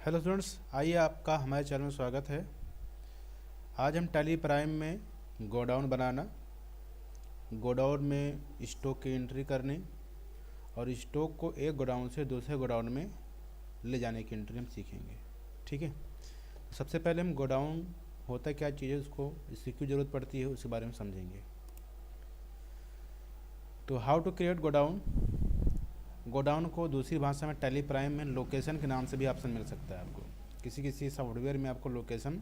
Hello students, आइए आपका हमारे चैनल में स्वागत है। आज हम टैली प्राइम में गोडाउन बनाना, गोडाउन में स्टॉक की एंट्री करनी और स्टॉक को एक गोडाउन से दूसरे गोडाउन में ले जाने की एंट्री हम सीखेंगे। ठीक है, तो सबसे पहले हम गोडाउन होता क्या चीज़ है, उसको इसकी क्यों ज़रूरत पड़ती है, उसके बारे में समझेंगे। तो how to create godown. Godown को दूसरी भाषा में टैली प्राइम में लोकेशन के नाम से भी ऑप्शन मिल सकता है आपको। किसी किसी सॉफ्टवेयर में आपको लोकेशन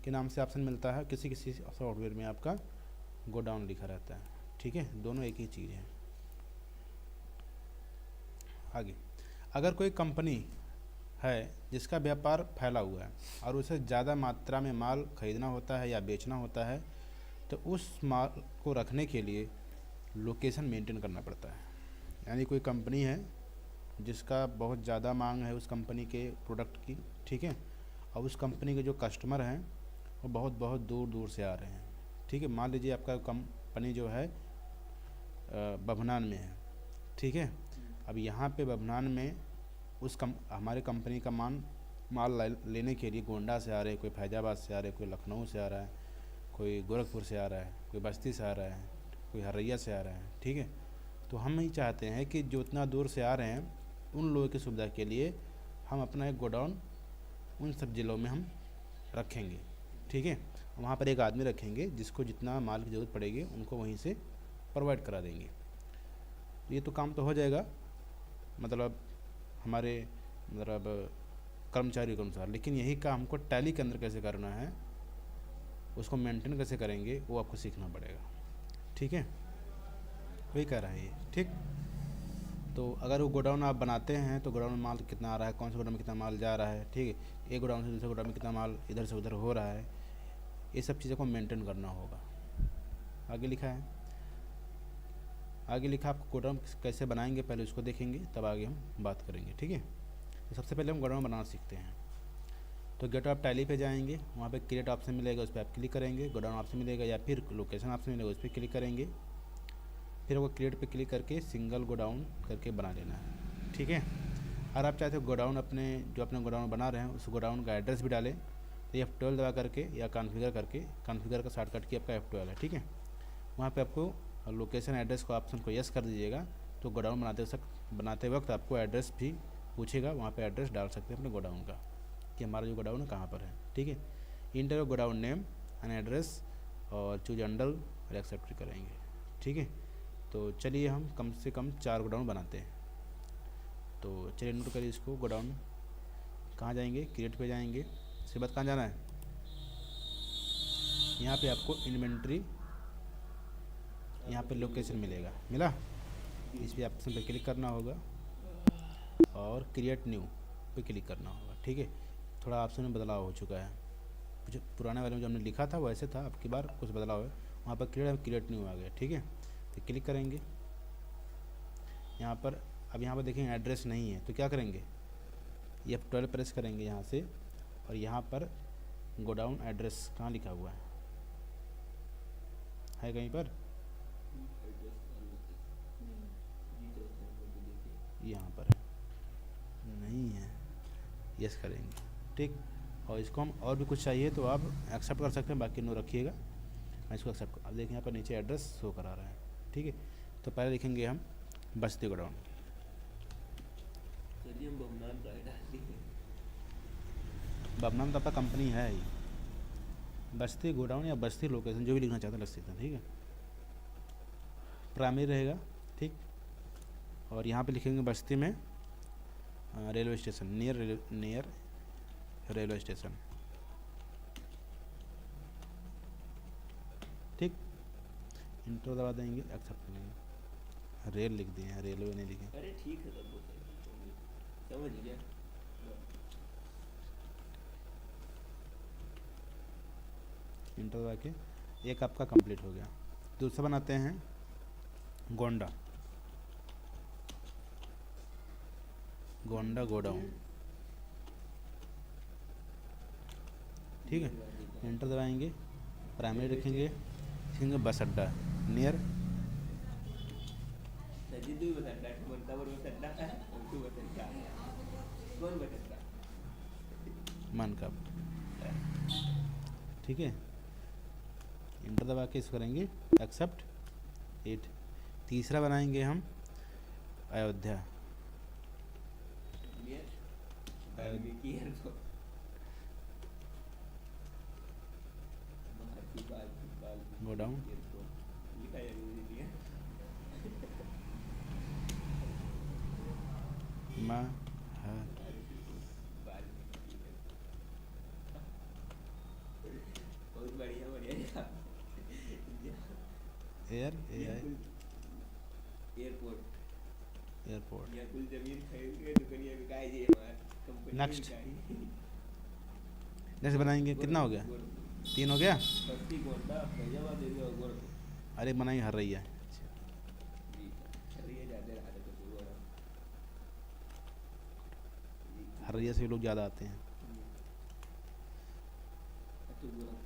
के नाम से ऑप्शन मिलता है, किसी किसी सॉफ्टवेयर में आपका गोडाउन लिखा रहता है। ठीक है, दोनों एक ही चीज़ है। आगे, अगर कोई कंपनी है जिसका व्यापार फैला हुआ है और उसे ज़्यादा मात्रा में माल खरीदना होता है या बेचना होता है, तो उस माल को रखने के लिए लोकेशन मेंटेन करना पड़ता है। यानी कोई कंपनी है जिसका बहुत ज़्यादा मांग है उस कंपनी के प्रोडक्ट की, ठीक है, और उस कंपनी के जो कस्टमर हैं वो बहुत बहुत दूर दूर से आ रहे हैं। ठीक है, मान लीजिए आपका कंपनी जो है बभनान में है, ठीक है। अब यहाँ पे बभनान में हमारे कंपनी का माल लेने के लिए गोंडा से आ रहे हैं, कोई फैजाबाद से आ रहे हैं, कोई लखनऊ से आ रहा है, कोई गोरखपुर से आ रहा है, कोई बस्ती से आ रहा है, कोई हरैया से आ रहा है। ठीक है, तो हम ही चाहते हैं कि जो इतना दूर से आ रहे हैं उन लोगों की सुविधा के लिए हम अपना एक गोडाउन उन सब ज़िलों में हम रखेंगे। ठीक है, वहाँ पर एक आदमी रखेंगे जिसको जितना माल की ज़रूरत पड़ेगी उनको वहीं से प्रोवाइड करा देंगे। ये तो काम तो हो जाएगा, मतलब हमारे कर्मचारी के अनुसार, लेकिन यही काम हमको टैली के अंदर कैसे करना है, उसको मेंटेन कैसे करेंगे, वो आपको सीखना पड़ेगा। ठीक है, वही कह रहा है ये। ठीक, तो अगर वो गोडाउन आप बनाते हैं तो गोडाउन में माल कितना आ रहा है, कौन से गोडाउन में कितना माल जा रहा है, ठीक है, एक गोडाउन से दूसरे गोडाउन में कितना माल इधर से उधर हो रहा है, ये सब चीज़ों को मेंटेन करना होगा। आगे लिखा है, आगे लिखा आपको गोडाउन कैसे बनाएंगे, पहले उसको देखेंगे तब आगे हम बात करेंगे। ठीक है, तो सबसे पहले हम गोडाउन बनाना सीखते हैं। तो गेट ऑफ टैली पे जाएंगे, वहाँ पे क्रिएट ऑप्शन मिलेगा, उस पर आप क्लिक करेंगे, गोडाउन ऑप्शन मिलेगा या फिर लोकेशन ऑप्शन मिलेगा, उस पर क्लिक करेंगे। फिर वो क्रिएट पे क्लिक करके सिंगल गोडाउन करके बना लेना है। ठीक है, और आप चाहते हो गोडाउन अपने गोडाउन बना रहे हैं उस गोडाउन का एड्रेस भी डालें, तो F12 दबा करके या कॉन्फ़िगर करके, कॉन्फ़िगर का शॉर्टकट की आपका F12 है। ठीक है, वहाँ पे आपको लोकेशन एड्रेस को ऑप्शन को यस कर दीजिएगा, तो गोडाउन बनाते वक्त आपको एड्रेस भी पूछेगा, वहाँ पे एड्रेस डाल सकते हैं अपने गोडाउन का कि हमारा जो गोडाउन है कहाँ पर है। ठीक है, inter godown name and address और चूज अंडर और एक्सेप्ट करेंगे। ठीक है, तो चलिए हम कम से कम 4 गोडाउन बनाते हैं। तो चलिए नोट करिए इसको। गोडाउन कहाँ जाएंगे, क्रिएट पे जाएंगे, उसके बाद कहाँ जाना है, यहाँ पे आपको इन्वेंट्री, यहाँ पे लोकेशन मिलेगा, मिला, इस पर ऑप्शन पे क्लिक करना होगा और क्रिएट न्यू पे क्लिक करना होगा। ठीक है, थोड़ा ऑप्शन में बदलाव हो चुका है, जो पुराने वाले में जो हमने लिखा था वैसे था, अब की बार कुछ बदलाव है, वहाँ पर क्रिएट न्यू आ गया। ठीक है, तो क्लिक करेंगे यहाँ पर। अब यहाँ पर देखेंगे एड्रेस नहीं है तो क्या करेंगे, F12 प्रेस करेंगे यहाँ से, और यहाँ पर गोडाउन एड्रेस कहाँ लिखा हुआ है कहीं पर, यहाँ पर है, नहीं है, यस करेंगे। ठीक, और इसको हम और भी कुछ चाहिए तो आप एक्सेप्ट कर सकते हैं, बाकी नो रखिएगा, मैं इसको एक्सेप्ट। अब देखिए यहाँ पर नीचे एड्रेस शो करा रहा है। ठीक है, तो पहले लिखेंगे हम बस्ती गोडाउन। बभनान तो आपका कंपनी है ही, बस्ती गोडाउन या बस्ती लोकेशन जो भी लिखना चाहते हैं लिख सकते हैं। ठीक है, प्राइमरी रहेगा। ठीक, और यहाँ पे लिखेंगे बस्ती में railway station, near railway station. ठीक, इंटर दबा देंगे, एक्सेप्ट करेंगे, रेल लिख दिए हैं, रेलवे नहीं लिखे। अरे ठीक है, तब समझ गया। इंटर दबा के एक आपका कंप्लीट हो गया। दूसरा बनाते हैं गोंडा, गोंडा गोडाउन। ठीक है, इंटर दबाएंगे, प्राइमरी रखेंगे, लिखेंगे बस अड्डा नियर, बस अड्डा, कौन बस अड्डा? मन कप, ठीक है। इंटर दबा के इसको करेंगे एक्सेप्ट इट। तीसरा बनाएंगे हम Ayodhya. Valmiki airport, go down, लिखा है नहीं है। मा बहुत बढ़िया बढ़िया। Air airport, airport. या कुल जमीन खरीद के दुकानिया बिकाई जी हमारे कंपनी Next. नेक्स्ट बनाएंगे, कितना हो गया? 3 हो गया। बस्ती गोंडा फैजाबाद एरिया और गोरखपुर। अरे बनाई हर रही है, जी चलिए जाते रहा तो पूरा हर रही से लोग ज़्यादा आते हैं। तो Gorakhpur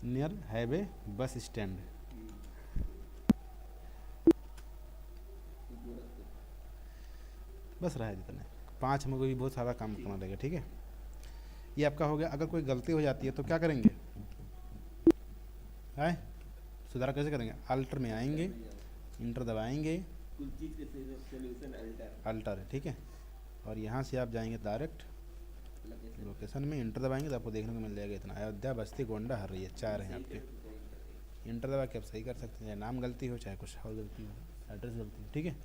near highway bus stand. बस रहा है जितने 5 में कोई भी बहुत सारा काम करना रहेगा, ठीक है। ये आपका हो गया। अगर कोई गलती हो जाती है तो क्या करेंगे? है सुधार कैसे करेंगे? अल्टर में आएंगे, इंटर दबाएंगे, कुल चीज के सॉल्यूशन अल्टर अल्टर है, ठीक है। और यहाँ से आप जाएंगे डायरेक्ट लोकेशन में, इंटर दबाएंगे तो आपको देखने को मिल जाएगा इतना। अयोध्या, बस्ती, गोंडा, हर रही है, 4 हैं आपके। इंटर दबा के आप सही कर सकते हैं, चाहे नाम गलती हो चाहे कुछ और गलती हो, एड्रेस गलती हो, ठीक है।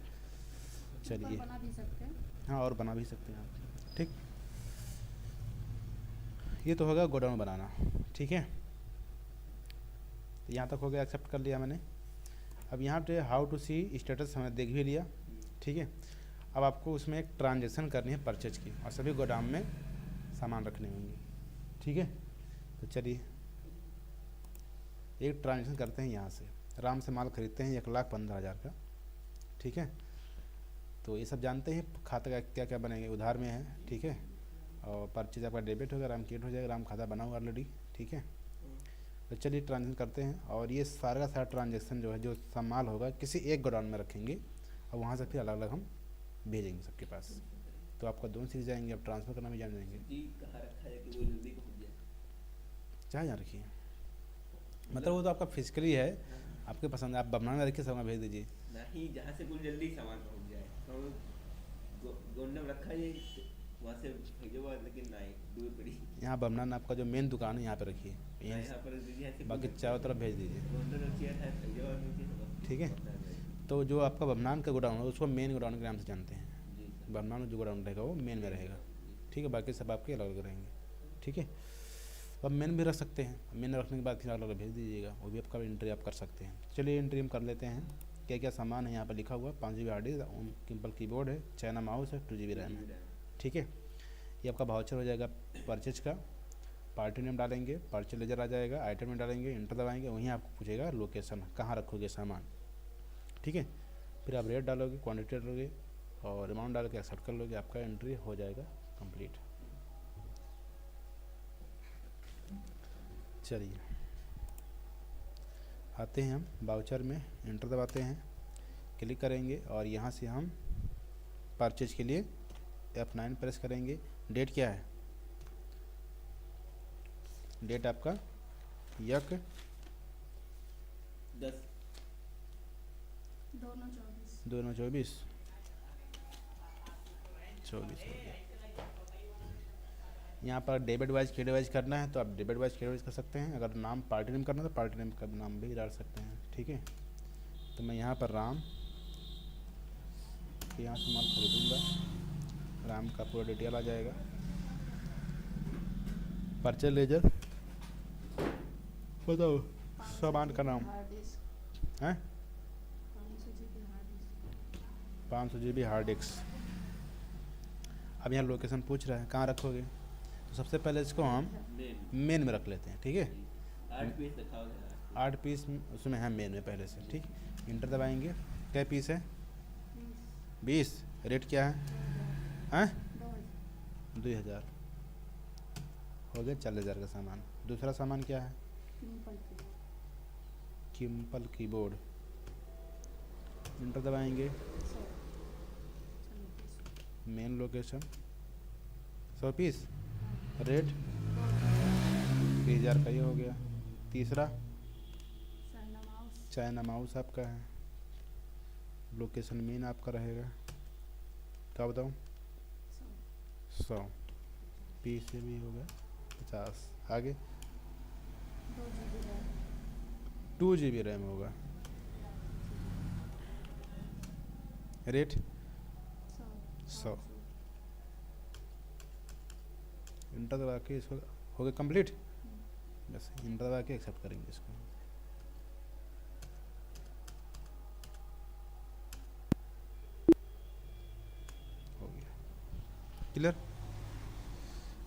चलिए, बना भी सकते हैं। हाँ और बना भी सकते हैं आप, ठीक। ये तो होगा गोडाउन बनाना, ठीक है। तो यहाँ तक हो गया, एक्सेप्ट कर लिया मैंने। अब यहाँ पे हाउ टू सी स्टेटस हमने देख भी लिया, ठीक है। अब आपको उसमें एक ट्रांजैक्शन करनी है परचेज की, और सभी गोदाम में सामान रखने होंगे, ठीक है। तो चलिए एक ट्रांजैक्शन करते हैं। यहाँ से राम से माल खरीदते हैं 1,15,000 का, ठीक है। तो ये सब जानते हैं, खाता का क्या क्या बनेंगे, उधार में है, ठीक है। और परचेज आपका डेबिट होगा, राम क्रेडिट हो जाएगा, राम खाता बना हुआ ऑलरेडी, ठीक है। तो चलिए ट्रांजेक्शन करते हैं। और ये सारा का सारा ट्रांजेक्शन जो है, जो सामान होगा किसी एक गोडाउन में रखेंगे और वहाँ से फिर अलग अलग हम भेजेंगे सबके पास। तो आपका दोनों सीख जाएंगे, अब ट्रांसफ़र करना भी जान जाएंगे। जी कहाँ रखा है कि वो जल्दी पहुंच जाए। चाहे यहाँ रखिए, मतलब वो तो आपका फिजिकली है, आपके पसंद है। आप बमना में रखिए, सब भेज दीजिए। नहीं जहाँ से कुल जल्दी सामान पहुंच जाए। हम गोंडा में रखा है वहाँ से फैजाबाद, लेकिन नहीं दूर पड़ी। यहाँ बमना आपका जो मेन दुकान है यहाँ पे रखिए, यहाँ पर दीजिए ऐसे बाकी चारों तरफ भेज दीजिए, गोंडा रखिए था फैजाबाद में थी, ठीक है। तो जो आपका बमनान का गोडाउन है उसको मेन गोडाउन के नाम से जानते हैं। जी सर। बमनान में जो गोडाउन रहेगा वो मेन में रहेगा, ठीक है। बाकी सब आपके अलग अलग रहेंगे, ठीक है। अब मेन भी रख सकते हैं, मेन रखने के बाद फिर अलग अलग भेज दीजिएगा, वो भी आपका एंट्री आप कर सकते हैं। चलिए एंट्री हम कर लेते हैं। क्या क्या सामान है यहाँ पर लिखा हुआ, 5 GB hard disk, simple keyboard है, चाइना माउस है, 2 GB रैम है, ठीक है। ये आपका वाउचर हो जाएगा परचेज का। पार्टी नेम डालेंगे, परचेज लेजर आ जाएगा, आइटम में डालेंगे, इंटर दबाएंगे, वहीं आपको पूछेगा लोकेशन कहाँ रखोगे सामान, ठीक है। फिर आप रेट डालोगे, क्वांटिटी डालोगे और अमाउंट डाल के एक्सेप्ट कर लोगे, आपका एंट्री हो जाएगा कंप्लीट। चलिए आते हैं हम वाउचर में, इंटर दबाते हैं, क्लिक करेंगे और यहाँ से हम परचेज के लिए F9 प्रेस करेंगे। डेट क्या है? डेट आपका 1 10 दोनों 24 24 हो गया। यहाँ पर डेबिट वाइज क्रेडिट वाइज करना है तो आप डेबिट वाइज क्रेडिट वाइज कर सकते हैं। अगर नाम पार्टी नेम करना है तो पार्टी नेम का नाम भी डाल सकते हैं, ठीक है। तो मैं यहाँ पर राम के यहाँ से माल खरीदूँगा, राम का पूरा डिटेल आ जाएगा। परचेज लेजर बताओ, सामान का नाम है 500 GB हार्ड डिस्क। अब यहाँ लोकेशन पूछ रहा है कहाँ रखोगे, तो सबसे पहले इसको हम मेन में रख लेते हैं, ठीक है। 8 पीस रखा हुआ है। 8 पीस उसमें है मेन में पहले से, ठीक। इंटर दबाएंगे, क्या पीस है? 20। रेट क्या है? हैं 2000 हो गया 40,000 का सामान। दूसरा सामान क्या है? किम्पल कीबोर्ड, इंटर दबाएंगे। 100 मेन लोकेशन 100 पीस, रेट 20,000 का ये हो गया। तीसरा चाइना माउस चाइना माउस आपका है, लोकेशन मेन आपका रहेगा, क्या बताऊँ 100 पीस से भी हो गया 50। आगे 2 GB रैम 2 GB रैम होगा, रेट 100। इंटर दबा के इसको हो गया कंप्लीट, बस इंटर दबा के एक्सेप्ट करेंगे इसको। हो गया क्लियर।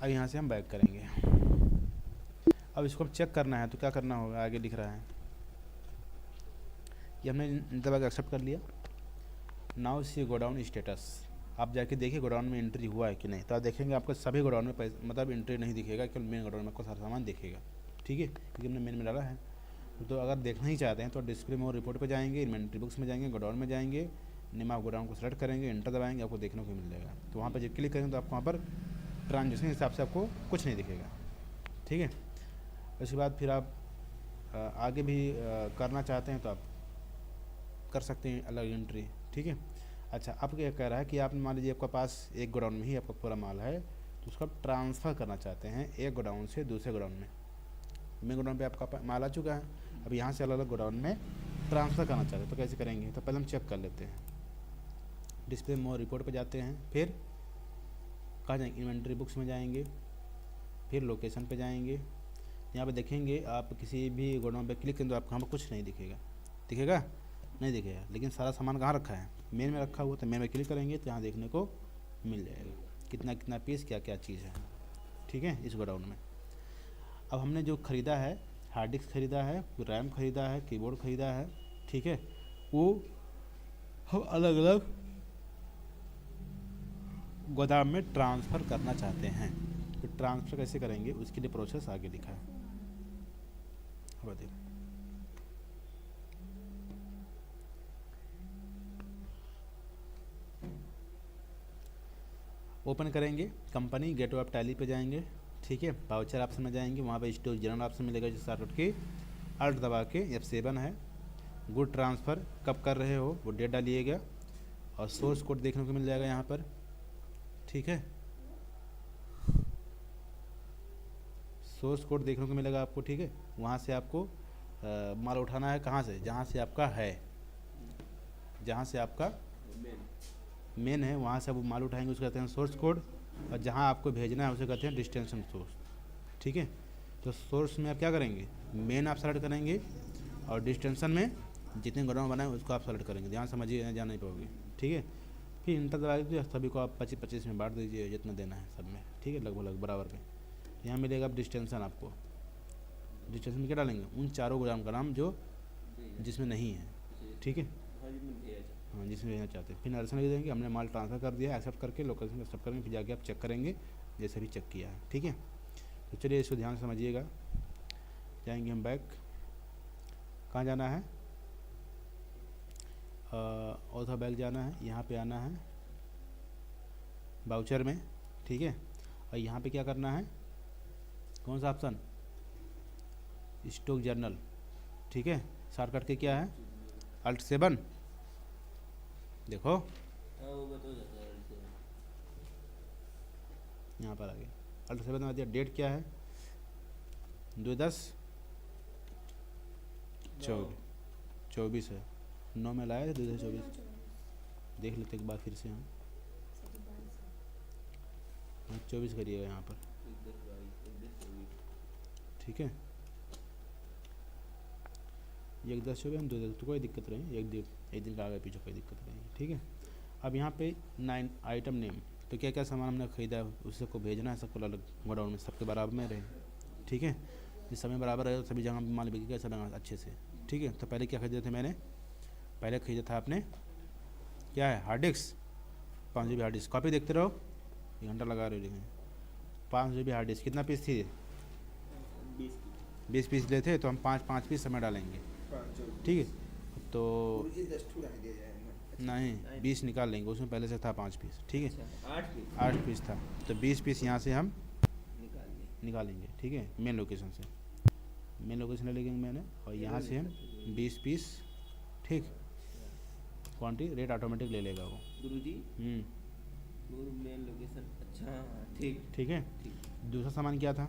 अब यहाँ से हम बैक करेंगे। अब इसको चेक करना है तो क्या करना होगा, आगे लिख रहा है कि हमने इंटर दबा के एक्सेप्ट कर लिया। नाउ सी गोडाउन स्टेटस, आप जाके देखिए गोडाउन में एंट्री हुआ है कि नहीं। तो आप देखेंगे आपको सभी गोडाउन में पैसे मतलब एंट्री नहीं दिखेगा, केवल मेन गोडाउन में आपको सारा सामान दिखेगा, ठीक है, क्योंकि हमने मेन में डाला है। तो अगर देखना ही चाहते हैं तो डिस्प्ले में और रिपोर्ट पे जाएंगे, इन्वेंट्री बुक्स में जाएंगे, गोडाउन में जाएंगे, नेम ऑफ गोडाउन को सेलेक्ट करेंगे, एंटर दबाएंगे, आपको देखने को मिल जाएगा। तो वहाँ पर जब क्लिक करेंगे तो आपको वहाँ पर ट्रांजेक्शन के हिसाब से आपको कुछ नहीं दिखेगा, ठीक है। उसके बाद फिर आप आगे भी करना चाहते हैं तो आप कर सकते हैं अलग एंट्री, ठीक है। अच्छा, अब क्या कह रहा है कि आप मान लीजिए आपके पास एक गोडाउन में ही आपका पूरा माल है, तो उसको आप ट्रांसफ़र करना चाहते हैं एक गोडाउन से दूसरे गोडाउन में। मेन गोडाउन पे आपका माल आ चुका है, अब यहाँ से अलग अलग गोडाउन में ट्रांसफ़र करना चाहते हैं तो कैसे करेंगे। तो पहले हम चेक कर लेते हैं, डिस्प्ले मोर रिपोर्ट पे जाते हैं, फिर कहाँ जाएंगे, इन्वेंट्री बुक्स में जाएंगे, फिर लोकेशन पे जाएंगे। यहाँ पे देखेंगे आप किसी भी गोडाउन पे क्लिक करें तो आपको यहाँ पर कुछ नहीं दिखेगा, दिखेगा नहीं दिखेगा, लेकिन सारा सामान कहाँ रखा है, मेन में रखा हुआ। तो मेन में क्लिक करेंगे तो यहाँ देखने को मिल जाएगा कितना कितना पीस क्या क्या चीज़ है, ठीक है, इस गोडाउन में। अब हमने जो ख़रीदा है, हार्ड डिस्क ख़रीदा है, रैम ख़रीदा है, कीबोर्ड ख़रीदा है, ठीक है, वो हम अलग अलग गोदाम में ट्रांसफ़र करना चाहते हैं। तो ट्रांसफ़र कैसे करेंगे उसके लिए प्रोसेस आगे लिखा है, अब देखो। ओपन करेंगे, कंपनी गेटवे ऑफ टैली पे जाएंगे, ठीक है, वाउचर ऑप्शन में जाएंगे, वहाँ पे स्टोर जनरल ऑप्शन मिलेगा जो स्टार्ट के अल्ट दबा के F7 है। गुड ट्रांसफ़र कब कर रहे हो वो डेट डालिएगा और सोर्स कोड देखने को मिल जाएगा यहाँ पर, ठीक है, सोर्स कोड देखने को मिलेगा आपको, ठीक है। वहाँ से आपको माल उठाना है, कहाँ से, जहाँ से आपका है, जहाँ से आपका मेन है वहाँ से आप माल उठाएंगे, उसको कहते हैं सोर्स कोड, और जहाँ आपको भेजना है उसे कहते हैं डिस्टेंशन सोर्स, ठीक है। तो सोर्स में आप क्या करेंगे, मेन आप सेलेक्ट करेंगे और डिस्टेंशन में जितने गोडाउन बनाए उसको आप सेलेक्ट करेंगे, ध्यान समझिए, जान नहीं पाओगे, ठीक है। फिर इंटर दबा दीजिए, सभी को आप 25-25 में बांट दीजिए जितना देना है सब में, ठीक है, लगभग बराबर पे। यहाँ मिलेगा अब डिस्टेंशन, आपको डिस्टेंशन में क्या डालेंगे, उन चारों गोदाम का नाम जो जिसमें नहीं है, ठीक है, हाँ जिसमें भेजना चाहते हैं। फिर नरेशन लिख देंगे, हमने माल ट्रांसफ़र कर दिया, एक्सेप्ट करके लोकेशन एक्सेप्ट करेंगे, फिर जाके आप चेक करेंगे जैसे भी चेक किया है, ठीक है। तो चलिए इसको ध्यान से समझिएगा। जाएंगे हम बैक, कहाँ जाना है, ऑथर बैक जाना है, यहाँ पे आना है वाउचर में, ठीक है, और यहाँ पे क्या करना है, कौन सा ऑप्शन, स्टॉक जर्नल, ठीक है, शॉर्टकट के क्या है अल्ट 7, देखो यहाँ पर आ गया अल्ट 7 में दिया, डेट क्या है 2/10/24 है, 9 में लाया 2/10/24, देख लेते एक बार फिर से हम, 24 करिएगा यहाँ पर, ठीक है, 1/10/24 हम 2/10, तो कोई दिक्कत नहीं, एक दिन का आगे पीछे कोई दिक्कत नहीं, ठीक है। अब यहाँ पे 9 आइटम नेम, तो क्या क्या सामान हमने ख़रीदा है उसे सबको भेजना है, सबको अलग गोडाउन में सबके बराबर में रहे, ठीक है, जिस समय बराबर रहे सभी जगह माल बिकेगा सब अच्छे से, ठीक है। तो पहले क्या खरीदे थे मैंने, पहले खरीदा था आपने क्या है hard disk, 5 GB hard disk, copy देखते रहो, 1 घंटा लगा रहे हो, लेकिन 5 GB हार्ड डिस्क कितना पीस थी, 20 पीस लेते तो हम 5 पीस समय डालेंगे, ठीक है। तो गुरुजी 10 ठू रख दिया जाएगा। नहीं 20 निकाल लेंगे, उसमें पहले से था 5 पीस, ठीक है। अच्छा 8 पीस 8 पीस था, तो 20 पीस यहाँ से हम निकाल लिए। निकालेंगे, ठीक है। मेन लोकेशन से, मेन लोकेशन ले लेंगे मैंने, और यहाँ से हम 20 पीस, ठीक। क्वांटिटी रेट ऑटोमेटिक ले लेगा वो। गुरुजी गुरु मेन लोकेशन, अच्छा हाँ, ठीक ठीक है। ठीक। दूसरा सामान क्या था?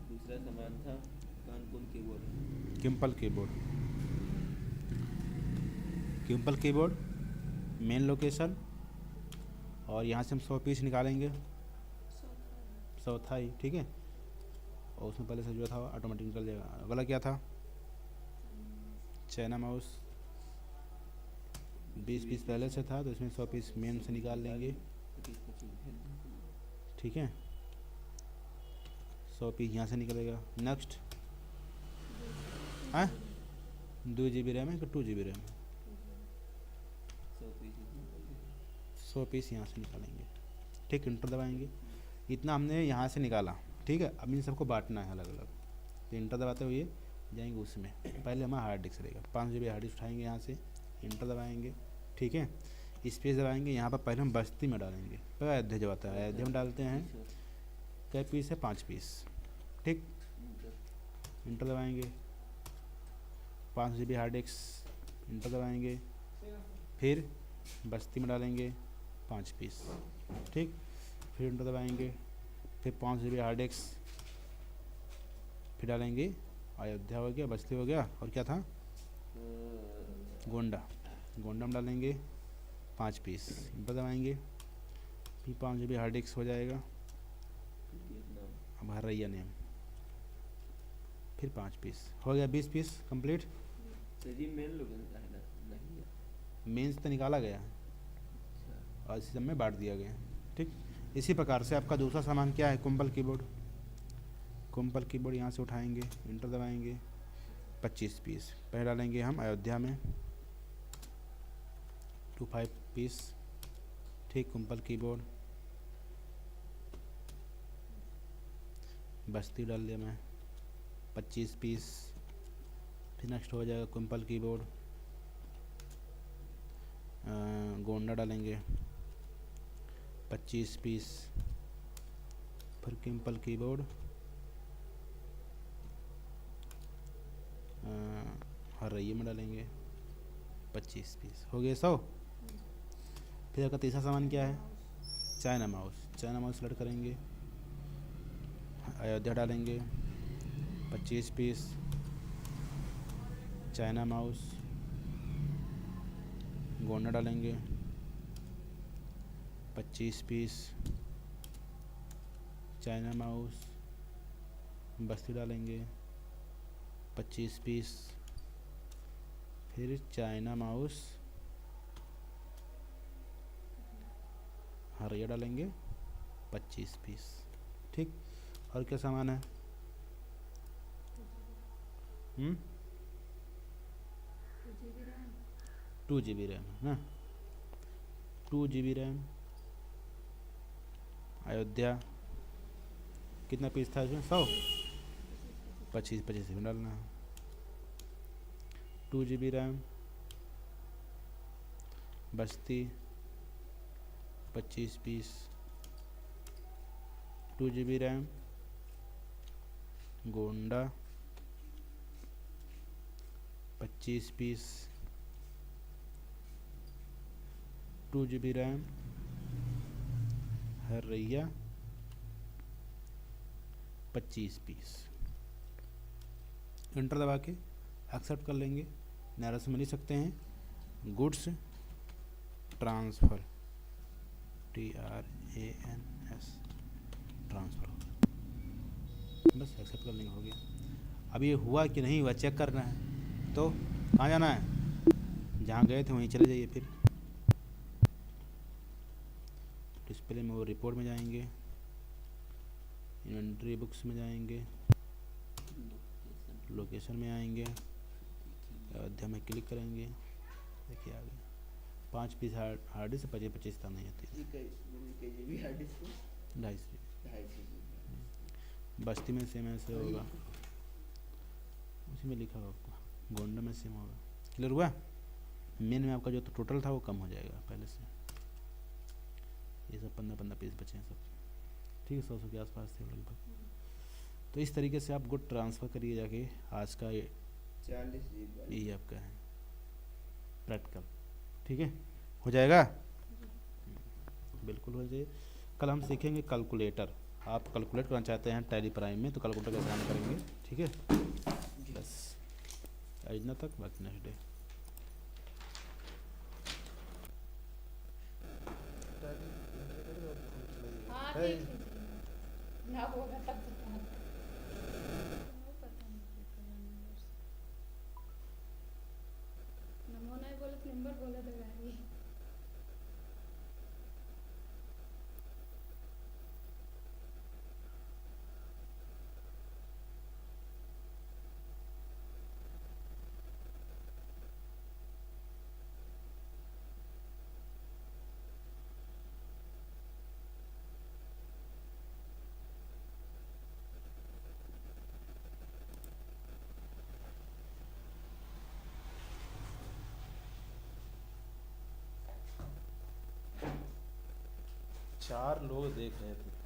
दूसरा सामान था कानपुर कीबोर्ड। किम्पल कीबोर्ड, किम्पल कीबोर्ड मेन लोकेशन, और यहाँ से हम 100 पीस निकालेंगे, 100 था ही, ठीक है। और उसमें पहले से जो था ऑटोमेटिक निकल जाएगा। अगला क्या था? चाइना माउस, 20 पीस पहले से था, तो इसमें 100 पीस मेन से निकाल लेंगे, 25 ठीक है। 100 पीस यहाँ से निकलेगा। नेक्स्ट हाँ 2 GB रैम है कि 2 GB रैम है? 100 पीस यहाँ से निकालेंगे, ठीक। इंटर दबाएंगे। इतना हमने यहाँ से निकाला, ठीक है। अब इन सबको बांटना है अलग अलग, तो इंटर दबाते हुए जाएंगे उसमें। पहले हमारा हार्ड डिस्क रहेगा, 5 GB हार्ड डिस्क उठाएंगे यहाँ से, इंटर दबाएंगे, ठीक है। स्पेस दबाएंगे, यहाँ पर पहले हम बस्ती में डालेंगे, तो अयोध्या जो आता है अयोध्या में डालते हैं। कै पीस है? 5 पीस, ठीक। इंटर दबाएंगे, 5 GB हार्ड डिस्क, इंटर दबाएंगे, फिर बस्ती में डालेंगे 5 पीस, ठीक। फिर इंटर दबाएंगे, फिर 5 GB हार्ड डिस्क, फिर डालेंगे अयोध्या हो गया, बस्ती हो गया, और क्या था? गोंडा, गोंडा में डालेंगे 5 पीस, इंटर दबाएंगे, फिर 5 GB हार्ड डिस्क हो जाएगा। अब हरैया नेम, फिर 5 पीस हो गया, 20 पीस कंप्लीट। जी मेन लोकेशन का है ना, नहीं है। मेंस तो निकाला गया और इसी सब में बांट दिया गया, ठीक। इसी प्रकार से आपका दूसरा सामान क्या है? कुंपल कीबोर्ड, कुंपल कीबोर्ड यहाँ से उठाएंगे, इंटर दबाएंगे, 25 पीस पहले डालेंगे हम अयोध्या में, 25 पीस, ठीक। कुंपल कीबोर्ड, बस्ती डाल दिया मैं 25 पीस, फिर नेक्स्ट हो जाएगा कुंपल कीबोर्ड, गोंडा डालेंगे 25 पीस, फिर किम्पल कीबोर्ड, हरैया में डालेंगे 25 पीस, हो गए 100। फिर आपका तीसरा सामान क्या है? China mouse, China mouse select करेंगे, अयोध्या डालेंगे 25 पीस, चाइना माउस, गोंडा डालेंगे 25 पीस, चाइना माउस, बस्ती डालेंगे 25 पीस, फिर चाइना माउस, हरैया डालेंगे 25 पीस, ठीक। और क्या सामान है? 2 GB रैम है ना, 2 GB रैम, अयोध्या कितना पीस था इसमें? 100, 25 में डालना है। 2 GB RAM, Basti 25 piece, 2 GB RAM, Gonda 25 piece, 2 GB RAM, Haraiya 25 piece. Enter दबा के एक्सेप्ट कर लेंगे। नाराज में लिख सकते हैं गुड्स ट्रांसफ़र, TRANS ट्रांसफ़र, बस एक्सेप्ट कर लेंगे, हो गया। अब ये हुआ कि नहीं हुआ चेक करना है, तो कहाँ जाना है? जहाँ गए थे वहीं चले जाइए। फिर डिस्प्ले में वो रिपोर्ट में जाएंगे, इन्वेंट्री बुक्स में जाएंगे, लोकेशन में आएंगे, अयोध्या में क्लिक करेंगे, देखिए आ गया 5 पीस हार्ड डिस्क, 25 था नहीं आती, 250। बस्ती में सेम ऐसे होगा, उसी में लिखा होगा आपका गोंडा में सेम होगा। क्लियर हुआ? मेन में आपका जो तो टोटल था वो कम हो जाएगा पहले से। ये सब 15-15 पेज बचे हैं सब, ठीक है, 100 के आसपास थे लगभग। तो इस तरीके से आप गुड ट्रांसफ़र करिए जाके। आज का ये 40 GB यही आपका है प्रैक्टिकल, ठीक है, हो जाएगा, बिल्कुल हो जाए। कल हम सीखेंगे कैलकुलेटर। आप कैलकुलेट करना चाहते हैं टैली प्राइम में तो कैलकुलेटर कैसे ऑन करेंगे, ठीक है। बस आज इतना तक, बाकी नेक्स्ट डे। हाँ है। ठीक है ना होगा तब बता वो पता नहीं क्या करना नंबर से। नमो नहीं बोले तो नंबर बोले तो गाड़ी चार लोग देख रहे थे।